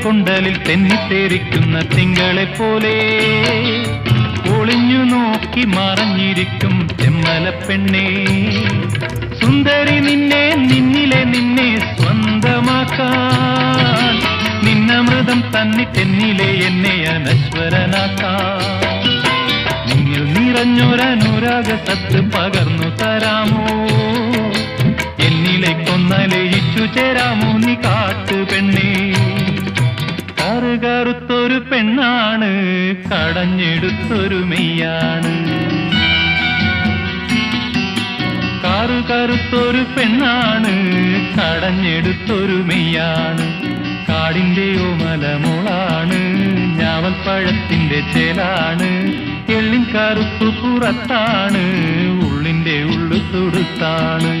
കൊണ്ടലിൽ തെന്നിത്തേരിക്കുന്ന തിങ്കളെ പോലെ ഒളിഞ്ഞു നോക്കി മറഞ്ഞിരിക്കും ചെമ്മല പെണ്ണേ. സുന്ദരി നിന്നെ നിന്നിലെ നിന്നെ സ്വന്തമാക്കാൻ, നിന്നമൃതം തന്നിട്ടെന്നിലെ എന്നെ അനശ്വരനാക്കാൻ. നിങ്ങൾ നിറഞ്ഞൊരനുരാഗ സത്ത് പകർന്നു തരാമോ, എന്നിലേക്കൊന്നലയിച്ചു ചേരാമോ നീ കാട്ടു പെണ്ണേ. കറുകറുത്തൊരു പെണ്ണാണ്, കടഞ്ഞെടുത്തൊരു മെയ്യാണ്. കറുകറുത്തൊരു പെണ്ണാണ്, കടഞ്ഞെടുത്തൊരു മെയ്യാണ്. കാടിന്റെയോ മലമോളാണ്, ഞാവൽപ്പഴത്തിന്റെ ചേലാണ്. എള്ളിൻ കറുപ്പു പുറത്താണ്, ഉള്ളിന്റെ ഉള്ളു തുടുത്താണ്.